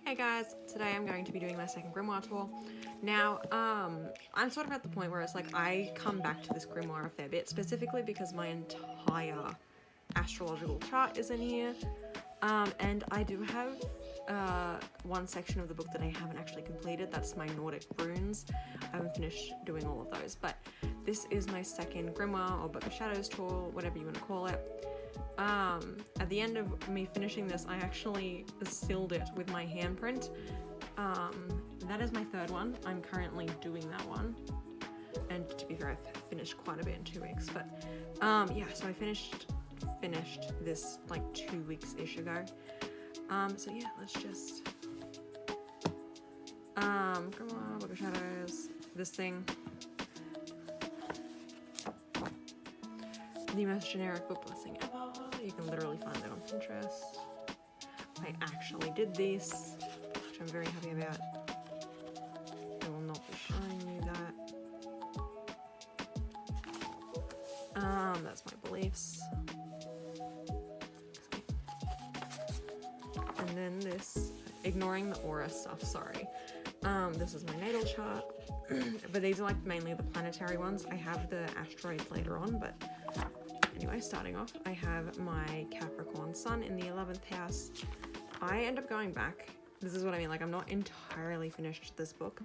Hey guys, today I'm going to be doing my second Grimoire tour. Now, I'm sort of at the point where it's like I come back to this Grimoire a fair bit, specifically because my entire astrological chart is in here, and I do have one section of the book that I haven't actually completed. That's my Nordic runes. I haven't finished doing all of those, but this is my second Grimoire or Book of Shadows tour, whatever you want to call it. At the end of me finishing this, I actually sealed it with my handprint. That is my third one. I'm currently doing that one. And to be fair, I've finished quite a bit in 2 weeks. But yeah, so I finished this like 2 weeks-ish ago. So yeah, let's just... Grimoire, Book of Shadows, this thing. The most generic book blessing ever. You can literally find it on Pinterest. I actually did this, which I'm very happy about. I will not be showing you that. That's my beliefs. And then this, ignoring the aura stuff, sorry. This is my natal chart. But these are like mainly the planetary ones. I have the asteroids later on, but anyway, starting off, I have my Capricorn Sun in the 11th house. I end up going back. This is what I mean, like I'm not entirely finished this book.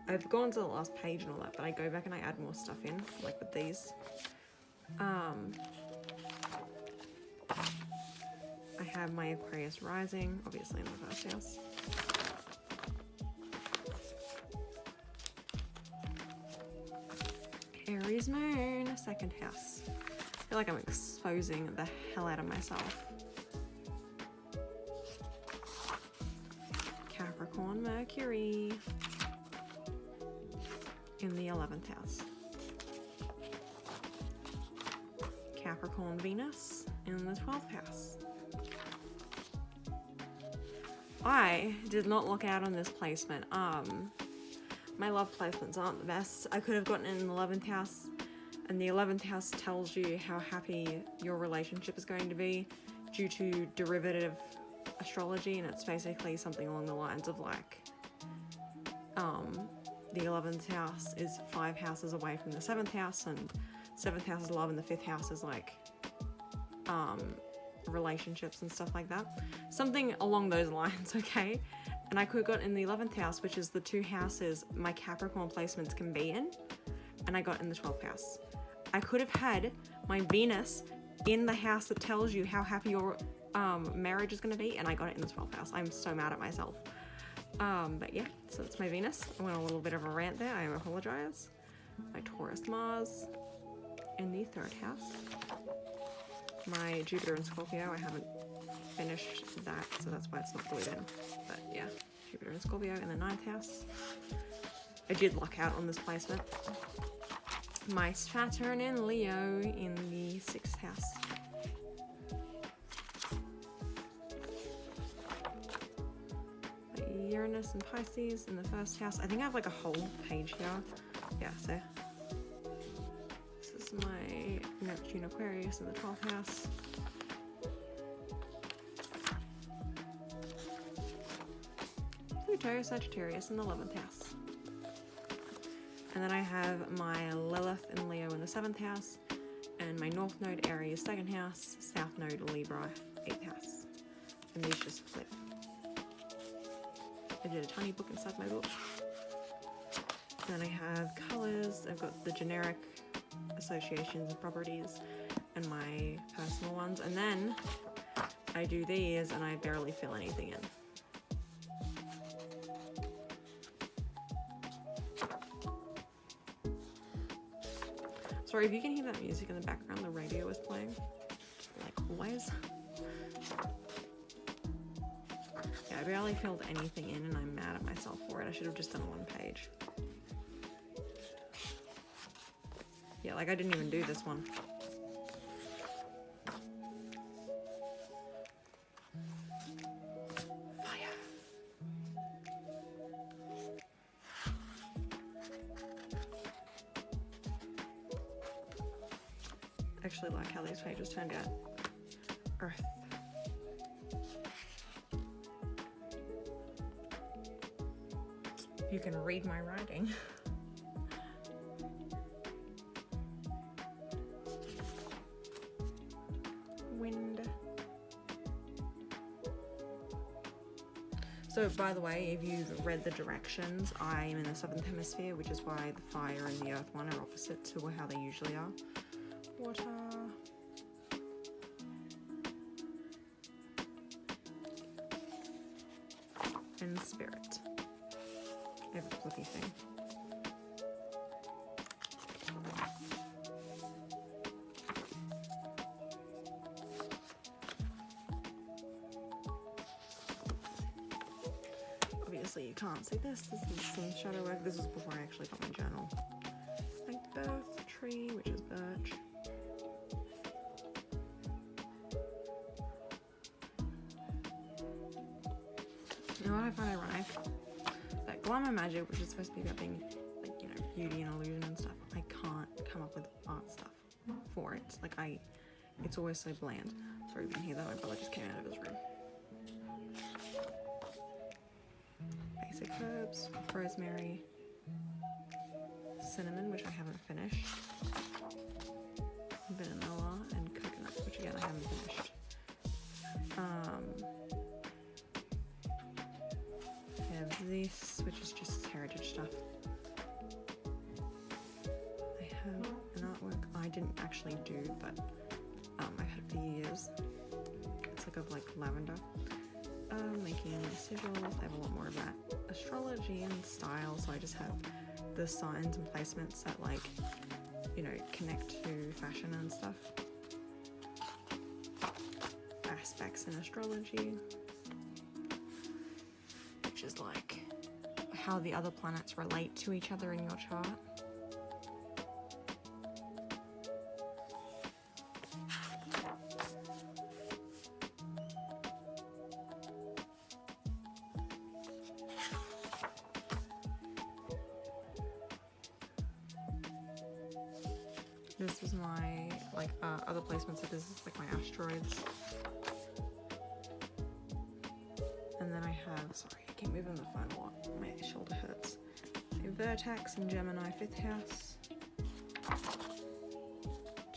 I've gone to the last page and all that, but I go back and I add more stuff in, like with these. I have my Aquarius rising, obviously in the first house. Aries moon, second house. I feel like I'm exposing the hell out of myself. Capricorn Mercury in the 11th house. Capricorn Venus in the 12th house. I did not look out on this placement. My love placements aren't the best. I could have gotten it in the 11th house, and the 11th house tells you how happy your relationship is going to be due to derivative astrology, and it's basically something along the lines of like the 11th house is 5 houses away from the 7th house, and 7th house is love, and the 5th house is like relationships and stuff like that. Something along those lines, okay? And I could have got in the 11th house, which is the 2 houses my Capricorn placements can be in, and I got in the 12th house. I could have had my Venus in the house that tells you how happy your marriage is going to be, and I got it in the 12th house. I'm so mad at myself. But yeah, so it's my Venus. I went on a little bit of a rant there. I apologize. My Taurus Mars in the 3rd house. My Jupiter and Scorpio, I haven't finished that, so that's why it's not glued in. But yeah, Jupiter and Scorpio in the 9th house. I did luck out on this placement. My Saturn and Leo in the 6th house. My Uranus and Pisces in the 1st house. I think I have like a whole page here. Yeah, so this is my Neptune Aquarius in the 12th house. Pluto Sagittarius in the 11th house. And then I have my Lilith and Leo in the 7th house, and my North Node Aries 2nd house, South Node Libra 8th house. And these just flip. I did a tiny book inside my book. Then I have colors. I've got the generic associations and properties and my personal ones. And then I do these and I barely fill anything in. Sorry if you can hear that music in the background, the radio is playing, like always. Yeah, I barely filled anything in and I'm mad at myself for it. I should have just done 1 page. Yeah, like I didn't even do this one. Actually like how these pages turned out. Earth. you can read my writing. Wind. So, by the way, if you've read the directions, I am in the southern hemisphere, which is why the fire and the earth one are opposite to how they usually are. Water. And spirit. Every flippy thing. Obviously you can't see this. This is some shadow work. This was before I actually got my journal. Like birth tree, which is birch. You know what I find ironic? That glamour magic, which is supposed to be about being, like, you know, beauty and illusion and stuff, I can't come up with art stuff for it. Like, it's always so bland. Sorry, you can hear that. My brother just came out of his room. Basic herbs, rosemary, cinnamon, which I haven't finished, vanilla, and coconut, which again I haven't finished. I have this, which is just heritage stuff. I have an artwork I didn't actually do, but I've had it for years. It's like of like lavender. Making sigils. I have a lot more of that. Astrology and style, so I just have the signs and placements that, like, you know, connect to fashion and stuff. Aspects in astrology, which is like how the other planets relate to each other in your chart. This is my, like, other placements, so this is like my asteroids. And then I have, sorry, I keep moving the phone a lot, my shoulder hurts. A Vertex in Gemini 5th house.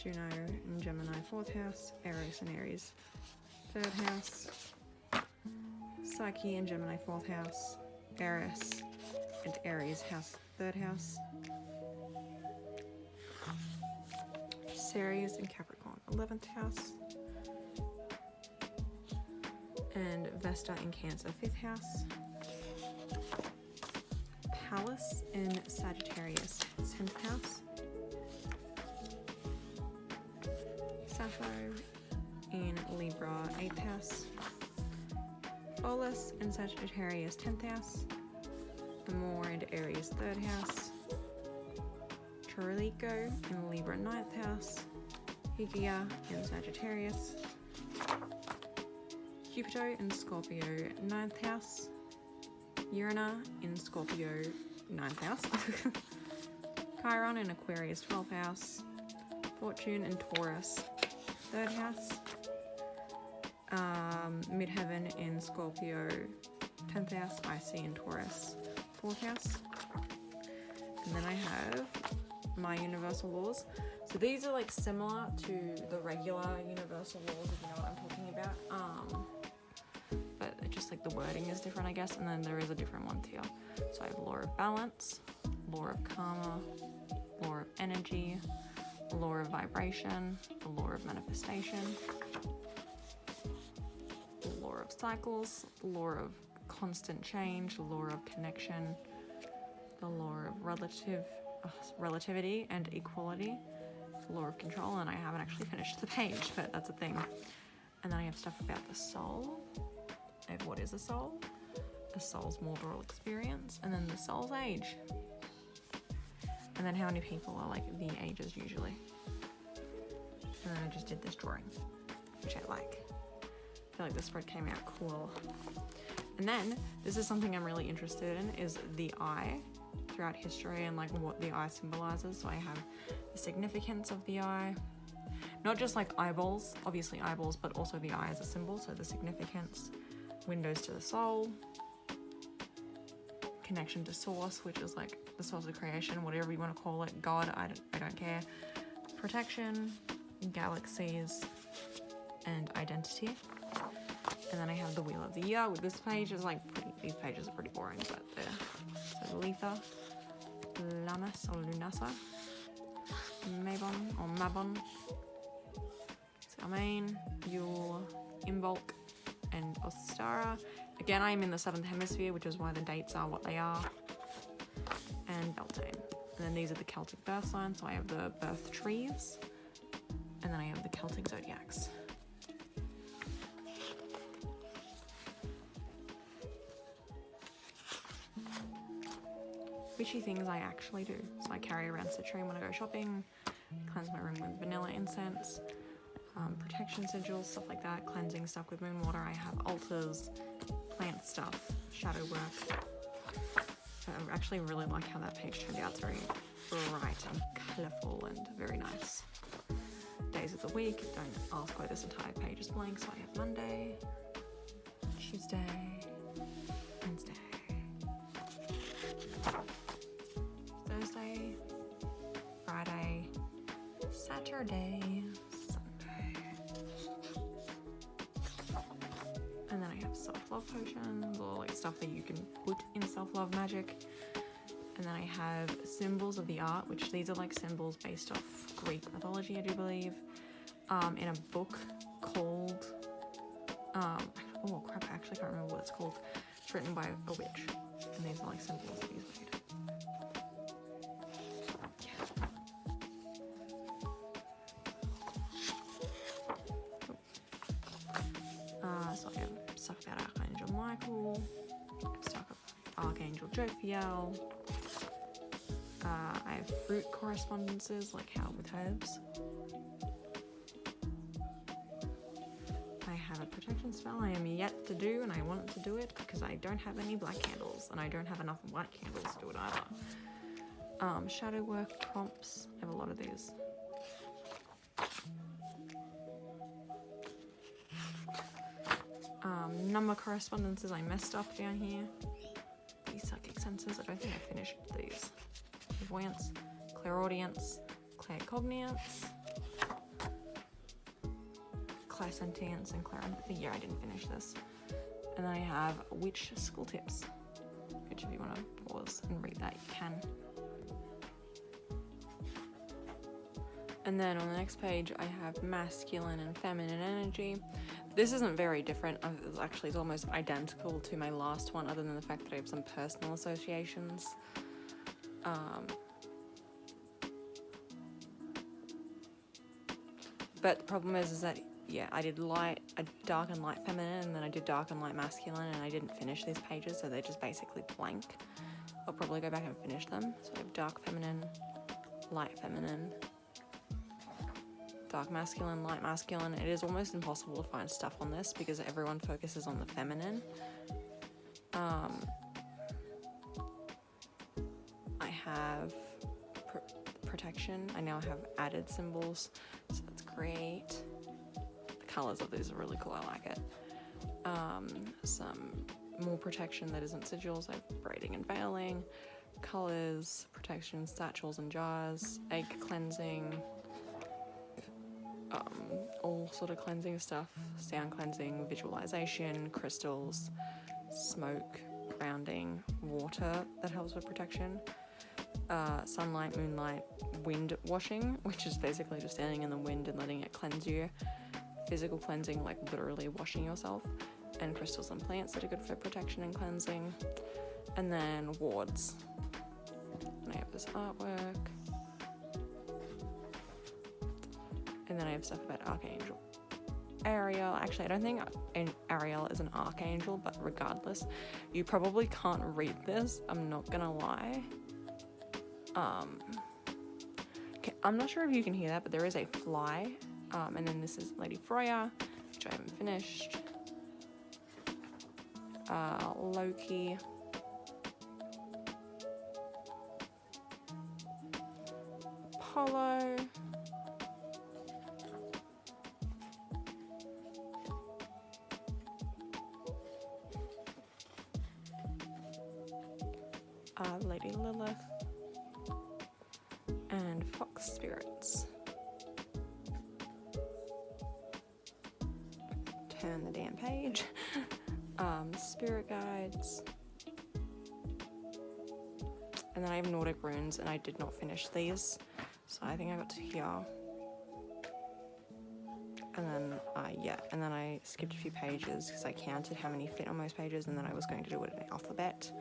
Juno in Gemini 4th house. Eros in Aries 3rd house. Psyche in Gemini 4th house. Eris and Aries house 3rd house. Ceres in Capricorn 11th house, and Vesta in Cancer 5th house, Pallas in Sagittarius 10th house, Sappho in Libra 8th house, Pholus in Sagittarius 10th house, Amor in Aries 3rd house, Chirilico in Libra 9th house, Hygia in Sagittarius, Cupido in Scorpio 9th house, Urana in Scorpio 9th house, Chiron in Aquarius 12th house, Fortune in Taurus 3rd house, Midheaven in Scorpio 10th house, Icy in Taurus 4th house, and then I have my universal laws. So these are like similar to the regular universal laws, if you know what I'm talking about. But just like the wording is different, I guess, and then there is a different one here. So I have law of balance, law of karma, law of energy, law of vibration, the law of manifestation, the law of cycles, the law of constant change, the law of connection, the law of relativity and equality, the law of control, and I haven't actually finished the page, but that's a thing. And then I have stuff about the soul. I have what is a soul, the soul's mortal experience, and then the soul's age, and then how many people are like the ages usually. And then I just did this drawing, which I like. I feel like the spread came out cool. And then this is something I'm really interested in, is the eye throughout history and like what the eye symbolizes. So I have the significance of the eye, not just like eyeballs, obviously eyeballs, but also the eye as a symbol. So the significance, windows to the soul, connection to source, which is like the source of creation, whatever you want to call it, God, I don't care. Protection, galaxies, and identity. And then I have the Wheel of the Year, with this page is like these pages are pretty boring, but they're so Letha, Lamas or Lunasa, Mabon or Mabon, Salmain, Yule, Imbolc, and Ostara. Again, I am in the Southern Hemisphere, which is why the dates are what they are. And Beltane. And then these are the Celtic birth signs, so I have the birth trees. And then I have the Celtic zodiacs. Witchy things I actually do. So I carry around citrine when I go shopping, cleanse my room with vanilla incense, protection sigils, stuff like that, cleansing stuff with moon water. I have altars, plant stuff, shadow work. I actually really like how that page turned out. It's very bright and colourful and very nice. Days of the week, don't ask why this entire page is blank. So I have Monday, Tuesday, Wednesday, Thursday, Friday, Saturday, Sunday. And then I have self-love potions, or like stuff that you can put in self-love magic. And then I have symbols of the art, which these are like symbols based off Greek mythology, I do believe, in a book called, oh crap, I actually can't remember what it's called. It's written by a witch, and these are like symbols that he's made. So I have stuff about Archangel Michael, stuff about Archangel Jophiel. I have fruit correspondences, like how with herbs. I have a protection spell I am yet to do, and I want to do it because I don't have any black candles, and I don't have enough white candles to do it either. Shadow work prompts, I have a lot of these. Number correspondences I messed up down here. These psychic senses, I don't think I finished these. Clairvoyance, clairaudience, claircogniance, clairsentience, and clairempathy. Yeah, I didn't finish this. And then I have witch school tips, which if you want to pause and read that, you can. And then on the next page, I have masculine and feminine energy. This isn't very different. Actually, it's almost identical to my last one, other than the fact that I have some personal associations. But the problem is that, yeah, I did dark and light feminine, and then I did dark and light masculine, and I didn't finish these pages, so they're just basically blank. I'll probably go back and finish them. So I have dark feminine, light feminine, dark masculine, light masculine. It is almost impossible to find stuff on this because everyone focuses on the feminine. I have protection. I now have added symbols, so that's great. The colors of these are really cool. I like it. Some more protection that isn't sigils. I have braiding and veiling, colors, protection, satchels and jars, egg cleansing. All sort of cleansing stuff, sound cleansing, visualization, crystals, smoke, grounding, water that helps with protection, sunlight, moonlight, wind washing, which is basically just standing in the wind and letting it cleanse you, physical cleansing, like literally washing yourself, and crystals and plants that are good for protection and cleansing, and then wards. And I have this artwork. And then I have stuff about Archangel Ariel. Actually, I don't think Ariel is an archangel, but regardless, you probably can't read this. I'm not gonna lie. I'm not sure if you can hear that, but there is a fly. And then this is Lady Freya, which I haven't finished. Loki. Apollo. Lady Lilith, and Fox Spirits. Turn the damn page. Spirit Guides. And then I have Nordic Runes, and I did not finish these. So I think I got to here. And then, and then I skipped a few pages because I counted how many fit on most pages, and then I was going to do it in alphabet.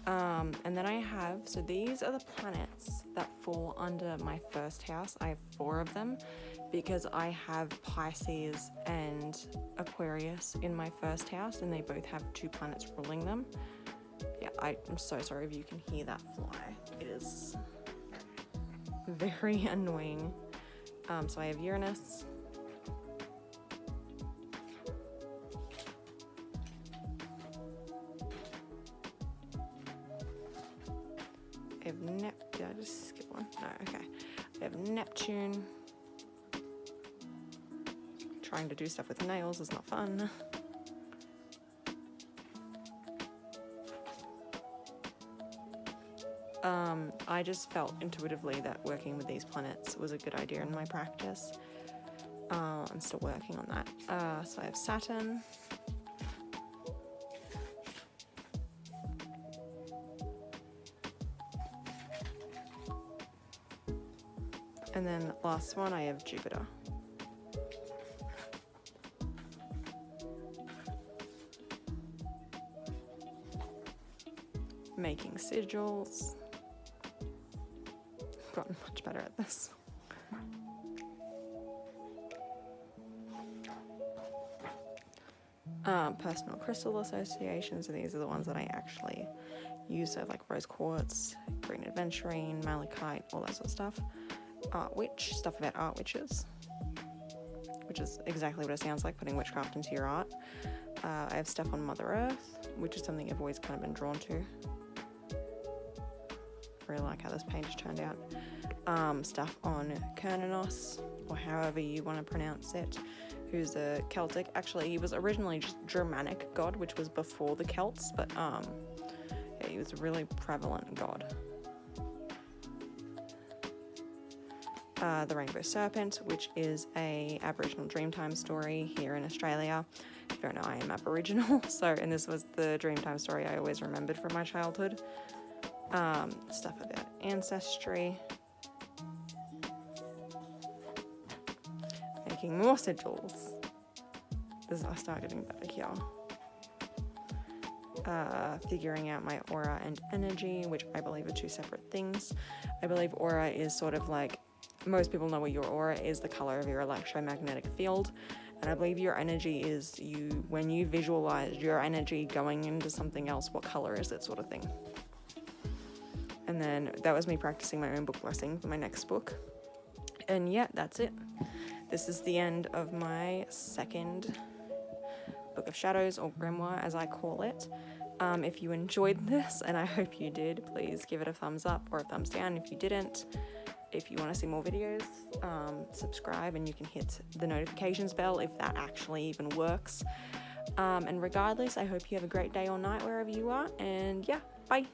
And then I have, so these are the planets that fall under my first house. I have 4 of them because I have Pisces and Aquarius in my first house, and they both have 2 planets ruling them. Yeah, I'm so sorry if you can hear that fly. It is very annoying. So I have Uranus. I have did I just skip one? No, okay. I have Neptune. Trying to do stuff with nails is not fun. I just felt intuitively that working with these planets was a good idea in my practice. I'm still working on that. So I have Saturn. And then last one, I have Jupiter. Making sigils. I've gotten much better at this. Personal crystal associations, and these are the ones that I actually use, so like rose quartz, green adventurine, malachite, all that sort of stuff. Art witch, stuff about art witches, which is exactly what it sounds like, putting witchcraft into your art. I have stuff on Mother Earth, which is something I've always kind of been drawn to. Really like how this page turned out. Stuff on Kernanos, or however you want to pronounce it, who's a Celtic. Actually, he was originally just Germanic god, which was before the Celts, but yeah, he was a really prevalent god. The Rainbow Serpent, which is a Aboriginal Dreamtime story here in Australia. If you don't know, I am Aboriginal, and this was the Dreamtime story I always remembered from my childhood. Stuff about ancestry. Making more sigils. I start getting better here. Figuring out my aura and energy, which I believe are 2 separate things. I believe aura is sort of like, most people know what your aura is, the color of your electromagnetic field, and I believe your energy is when you visualize your energy going into something else, what color is it, sort of thing. And then that was me practicing my own book blessing for my next book. And yeah, that's it. This is the end of my second Book of Shadows, or Grimoire as I call it. If you enjoyed this, and I hope you did, please give it a thumbs up or a thumbs down if you didn't. If you want to see more videos, subscribe, and you can hit the notifications bell if that actually even works. And regardless, I hope you have a great day or night wherever you are, and yeah, bye.